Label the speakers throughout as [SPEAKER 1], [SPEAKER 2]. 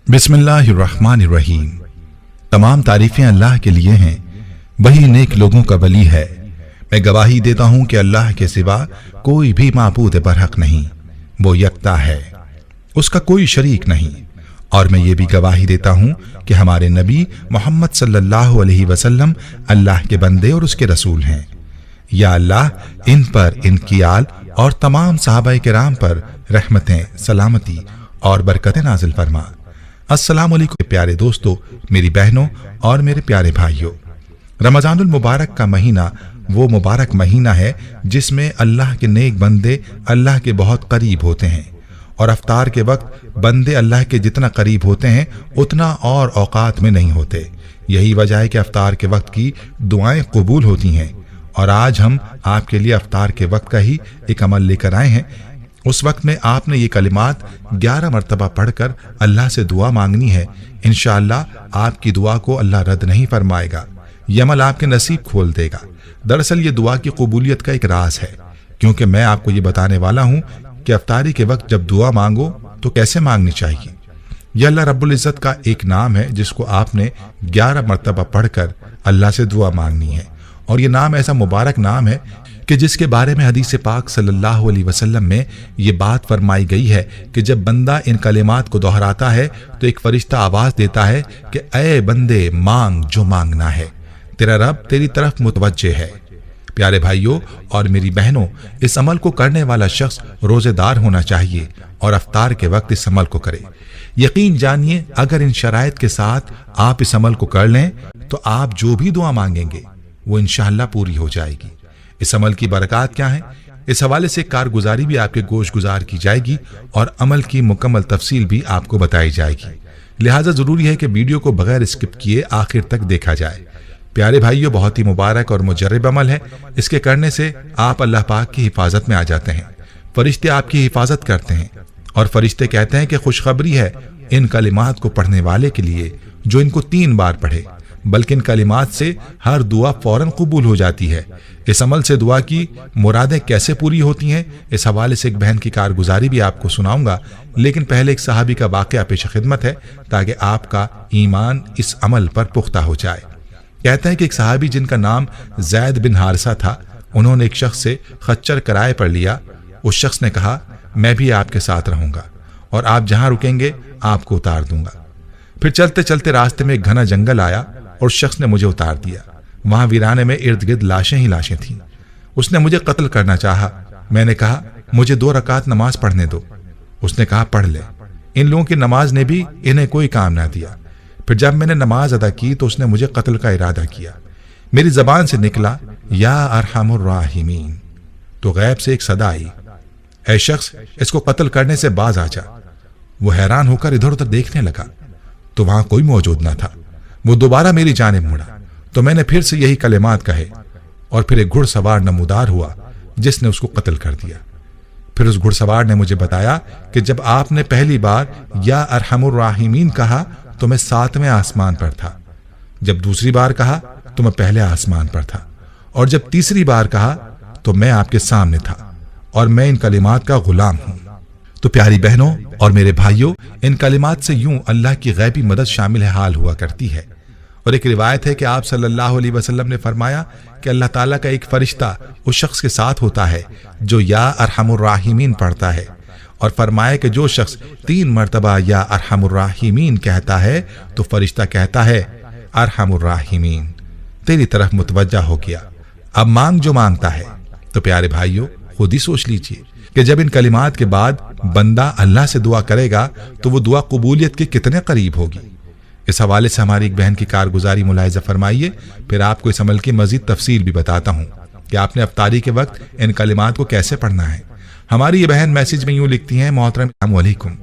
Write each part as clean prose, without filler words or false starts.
[SPEAKER 1] बिस्मिल्लाहिर्रहमानिर्रहीम। तमाम तारीफें अल्लाह के लिए हैं, वही नेक लोगों का वली है। मैं गवाही देता हूं कि अल्लाह के सिवा कोई भी माबूद बरहक नहीं, वो यकता है, उसका कोई शरीक नहीं। और मैं ये भी गवाही देता हूं कि हमारे नबी मोहम्मद सल्लल्लाहु अलैहि वसल्लम अल्लाह के बंदे और उसके रसूल हैं। या अल्लाह इन पर, इनकी आल और तमाम सहाबाए किराम पर रहमतें, सलामती और बरकतें नाजिल फरमा। अस्सलाम वालेकुम प्यारे दोस्तों, मेरी बहनों और मेरे प्यारे भाइयों। रमजानुल मुबारक का महीना वो मुबारक महीना है जिसमें अल्लाह के नेक बंदे अल्लाह के बहुत करीब होते हैं, और अफ्तार के वक्त बंदे अल्लाह के जितना करीब होते हैं उतना और औकात में नहीं होते। यही वजह है कि अफ्तार के वक्त की दुआएं कबूल होती हैं। और आज हम आपके लिए अफ्तार के वक्त का ही एक अमल लेकर आए हैं। उस वक्त में आपने ये कलिमात 11 मरतबा पढ़कर अल्लाह से दुआ मांगनी है। इंशाअल्लाह आपकी दुआ को अल्लाह रद्द नहीं फरमाएगा, यह अमल आपके नसीब खोल देगा। दरअसल ये दुआ की कबूलियत का एक राज है, क्योंकि मैं आपको ये बताने वाला हूँ कि अफ्तारी के वक्त जब दुआ मांगो तो कैसे मांगनी चाहिए। यह अल्लाह रब्बुल इज़्ज़त का एक नाम है जिसको आपने 11 मरतबा पढ़कर अल्लाह से दुआ मांगनी है। और ये नाम ऐसा मुबारक नाम है कि जिसके बारे में हदीस पाक सल्लल्लाहु अलैहि वसल्लम में ये बात फरमाई गई है कि जब बंदा इन कलिमात को दोहराता है तो एक फरिश्ता आवाज देता है कि ऐ बंदे, मांग जो मांगना है, तेरा रब तेरी तरफ मुतवज्जे है। प्यारे भाइयों और मेरी बहनों, इस अमल को करने वाला शख्स रोजेदार होना चाहिए और अफ्तार के वक्त इस अमल को करे। यकीन जानिए, अगर इन शराइत के साथ आप इस अमल को कर लें तो आप जो भी दुआ मांगेंगे वो इंशाअल्लाह पूरी हो जाएगी। इस अमल की बरकत क्या है, इस हवाले से कारगुजारी भी आपके गोश गुजार की जाएगी और अमल की मुकम्मल तफसील भी आपको बताई जाएगी। लिहाजा जरूरी है कि वीडियो को बगैर स्किप किए आखिर तक देखा जाए। प्यारे भाइयों, बहुत ही मुबारक और मुजर्रब अमल है। इसके करने से आप अल्लाह पाक की हिफाजत में आ जाते हैं। फरिश्ते आपकी हिफाजत करते हैं और फरिश्ते कहते हैं कि खुशखबरी है इन कलिमात को पढ़ने वाले के लिए जो इनको 3 बार पढ़े, बल्कि इन कलिमात से हर दुआ फौरन कबूल हो जाती है। इस अमल से दुआ की मुरादें कैसे पूरी होती हैं, इस हवाले से एक बहन की कारगुजारी भी आपको सुनाऊंगा। लेकिन पहले एक सहाबी का वाकया पेश खिदमत है ताकि आपका ईमान इस अमल पर पुख्ता हो जाए। कहते हैं कि एक सहाबी जिनका नाम ज़ैद बिन हारिसा था, उन्होंने एक शख्स से खच्चर किराए पर लिया। उस शख्स ने कहा, मैं भी आपके साथ रहूंगा और आप जहां रुकेंगे आपको उतार दूंगा। फिर चलते चलते रास्ते में एक घना जंगल आया और उस शख्स ने मुझे उतार दिया। वहां वीराने में इर्द गिर्द लाशें ही लाशें थीं। उसने मुझे कत्ल करना चाहा। मैंने कहा, मुझे 2 रकात नमाज पढ़ने दो। उसने कहा, पढ़ ले। इन लोगों की नमाज ने भी इन्हें कोई काम ना दिया। फिर जब मैंने नमाज अदा की तो उसने मुझे कत्ल का इरादा किया। मेरी जबान से निकला, या अरहमुर राहिमीन। तो गैब से एक सदा आई, ऐ शख्स, इसको कत्ल करने से बाज आ जा। वो हैरान होकर इधर उधर देखने लगा तो वहां कोई मौजूद ना था। वो दोबारा मेरी जानिब मुड़ा तो मैंने फिर से यही कलिमात कहे और फिर एक घुड़सवार नमूदार हुआ जिसने उसको कत्ल कर दिया। फिर उस घुड़सवार ने मुझे बताया कि जब आपने पहली बार या अरहमुर राहिमीन कहा तो मैं 7वें आसमान पर था, जब दूसरी बार कहा तो मैं पहले आसमान पर था, और जब तीसरी बार कहा तो मैं आपके सामने था, और मैं इन कलिमात का गुलाम हूं। तो प्यारी बहनों और मेरे भाइयों, इन कलिमात से यूं अल्लाह की गैबी मदद शामिल हाल हुआ करती है। और एक रिवायत है कि आप सल्लल्लाहु अलैहि वसल्लम ने फरमाया कि अल्लाह ताला का एक फरिश्ता उस शख्स के साथ होता है जो या अरहमुर राहिमीन पढ़ता है, और फरमाया कि जो शख्स 3 मरतबा या अरहमुर राहिमीन कहता है तो फरिश्ता कहता है, अरहमुर राहिमीन तेरी तरफ मुतवज्जा हो गया, अब मांग जो मांगता है। तो प्यारे भाइयों, खुद ही सोच लीजिए कि जब इन कलिमात के बाद बंदा अल्लाह से दुआ करेगा तो वो दुआ कबूलियत के कितने करीब होगी। इस हवाले से हमारी एक बहन की कारगुजारी मुलाहिजा फरमाइए, फिर आपको इस अमल की मजीद तफसील भी बताता हूँ कि आपने अफ्तारी के वक्त इन कलिमात को कैसे पढ़ना है। हमारी ये बहन मैसेज में यूं लिखती हैं, मोहतरम अस्सलाम वालेकुम,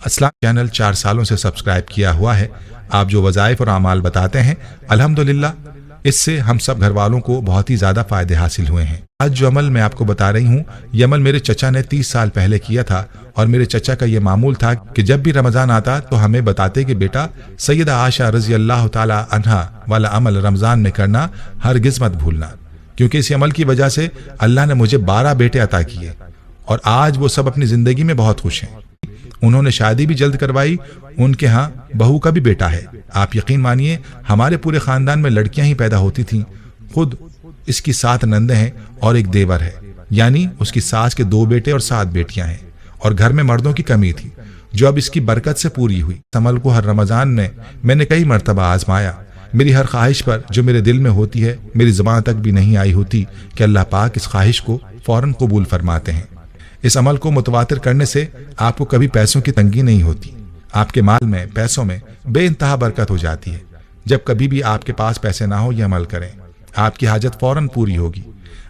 [SPEAKER 1] अस्सलाम चैनल 4 सालों से सब्सक्राइब किया हुआ है। आप जो वज़ाइफ और अमाल बताते हैं अल्हम्दुलिल्लाह इससे हम सब घर वालों को बहुत ही ज्यादा फायदे हासिल हुए हैं। आज जो अमल मैं आपको बता रही हूँ, ये अमल मेरे चचा ने 30 साल पहले किया था, और मेरे चचा का ये मामूल था कि जब भी रमजान आता तो हमें बताते कि बेटा, सैयदा आयशा रजी अल्लाह ताला अन्हा वाला अमल रमजान में करना हरगिज मत भूलना, क्योंकि इस अमल की वजह से अल्लाह ने मुझे 12 बेटे अता किए और आज वो सब अपनी जिंदगी में बहुत खुश हैं। انہوں نے شادی بھی جلد کروائی، ان کے ہاں بہو کا بھی بیٹا ہے۔ آپ یقین مانیے ہمارے پورے خاندان میں لڑکیاں ہی پیدا ہوتی تھیں۔ خود اس کی 7 نندیں ہیں اور ایک دیور ہے، یعنی اس کی ساس کے 2 بیٹے اور 7 بیٹیاں ہیں، اور گھر میں مردوں کی کمی تھی جو اب اس کی برکت سے پوری ہوئی۔ اس عمل کو ہر رمضان میں نے کئی مرتبہ آزمایا۔ میری ہر خواہش پر جو میرے دل میں ہوتی ہے میری زبان تک بھی نہیں آئی ہوتی کہ اللہ پاک اس خواہش کو فوراً قبول فرماتے ہیں۔ اس عمل کو متواتر کرنے سے آپ کو کبھی پیسوں کی تنگی نہیں ہوتی، آپ کے مال میں، پیسوں میں بے انتہا برکت ہو جاتی ہے۔ جب کبھی بھی آپ کے پاس پیسے نہ ہو یہ عمل کریں، آپ کی حاجت فوراً پوری ہوگی۔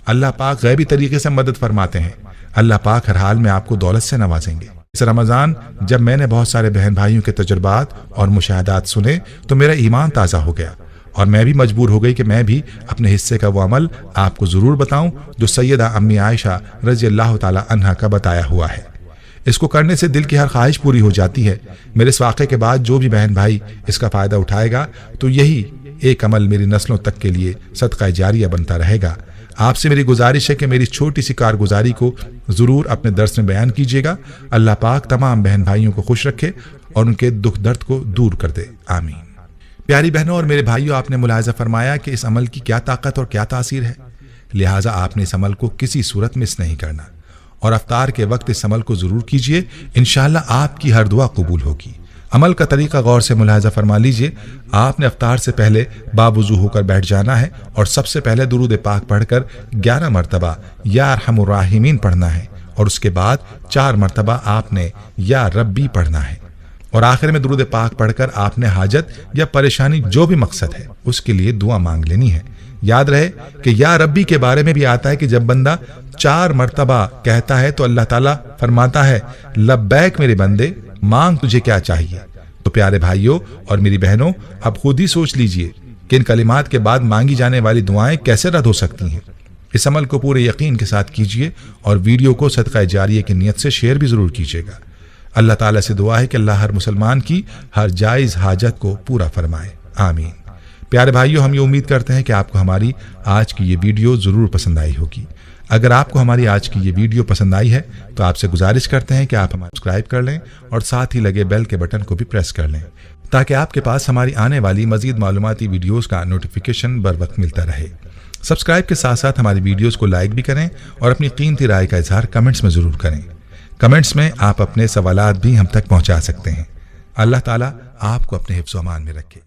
[SPEAKER 1] اللہ پاک غیبی طریقے سے مدد فرماتے ہیں، اللہ پاک ہر حال میں آپ کو دولت سے نوازیں گے۔ اس رمضان جب میں نے بہت سارے بہن بھائیوں کے تجربات اور مشاہدات سنے تو میرا ایمان تازہ ہو گیا، اور میں بھی مجبور ہو گئی کہ میں بھی اپنے حصے کا وہ عمل آپ کو ضرور بتاؤں جو سیدہ امی عائشہ رضی اللہ تعالی عنہا کا بتایا ہوا ہے۔ اس کو کرنے سے دل کی ہر خواہش پوری ہو جاتی ہے۔ میرے اس واقعے کے بعد جو بھی بہن بھائی اس کا فائدہ اٹھائے گا تو یہی ایک عمل میری نسلوں تک کے لیے صدقہ جاریہ بنتا رہے گا۔ آپ سے میری گزارش ہے کہ میری چھوٹی سی کارگزاری کو ضرور اپنے درس میں بیان کیجیے گا۔ اللہ پاک تمام بہن بھائیوں کو خوش رکھے اور ان کے دکھ درد کو دور کر دے، آمین۔ پیاری بہنوں اور میرے بھائیوں، آپ نے ملاحظہ فرمایا کہ اس عمل کی کیا طاقت اور کیا تاثیر ہے، لہٰذا آپ نے اس عمل کو کسی صورت مس نہیں کرنا، اور افطار کے وقت اس عمل کو ضرور کیجیے، انشاءاللہ آپ کی ہر دعا قبول ہوگی۔ عمل کا طریقہ غور سے ملاحظہ فرما لیجئے۔ آپ نے افطار سے پہلے باوضو ہو کر بیٹھ جانا ہے اور سب سے پہلے درود پاک پڑھ کر 11 مرتبہ یا ارحم الراحمین پڑھنا ہے، اور اس کے بعد 4 مرتبہ آپ نے یا ربی پڑھنا ہے، اور آخر میں درود پاک پڑھ کر آپ نے حاجت یا پریشانی جو بھی مقصد ہے اس کے لیے دعا مانگ لینی ہے۔ یاد رہے کہ یا ربی کے بارے میں بھی آتا ہے کہ جب بندہ 4 مرتبہ کہتا ہے تو اللہ تعالیٰ فرماتا ہے لبیک میرے بندے، مانگ تجھے کیا چاہیے۔ تو پیارے بھائیوں اور میری بہنوں، اب خود ہی سوچ لیجئے کہ ان کلمات کے بعد مانگی جانے والی دعائیں کیسے رد ہو سکتی ہیں۔ اس عمل کو پورے یقین کے ساتھ کیجئے اور ویڈیو کو صدقہ جاریہ کی نیت سے شیئر بھی ضرور کیجئے گا۔ اللہ تعالیٰ سے دعا ہے کہ اللہ ہر مسلمان کی ہر جائز حاجت کو پورا فرمائے، آمین۔ پیارے بھائیوں، ہم یہ امید کرتے ہیں کہ آپ کو ہماری آج کی یہ ویڈیو ضرور پسند آئی ہوگی۔ اگر آپ کو ہماری آج کی یہ ویڈیو پسند آئی ہے تو آپ سے گزارش کرتے ہیں کہ آپ ہمیں سبسکرائب کر لیں اور ساتھ ہی لگے بیل کے بٹن کو بھی پریس کر لیں تاکہ آپ کے پاس ہماری آنے والی مزید معلوماتی ویڈیوز کا نوٹیفیکیشن بر وقت ملتا رہے۔ سبسکرائب کے ساتھ ساتھ ہماری ویڈیوز کو لائک بھی کریں اور اپنی قیمتی رائے کا اظہار کمنٹس میں ضرور کریں۔ کمنٹس میں آپ اپنے سوالات بھی ہم تک پہنچا سکتے ہیں۔ اللہ تعالیٰ آپ کو اپنے حفظ و امان میں رکھے۔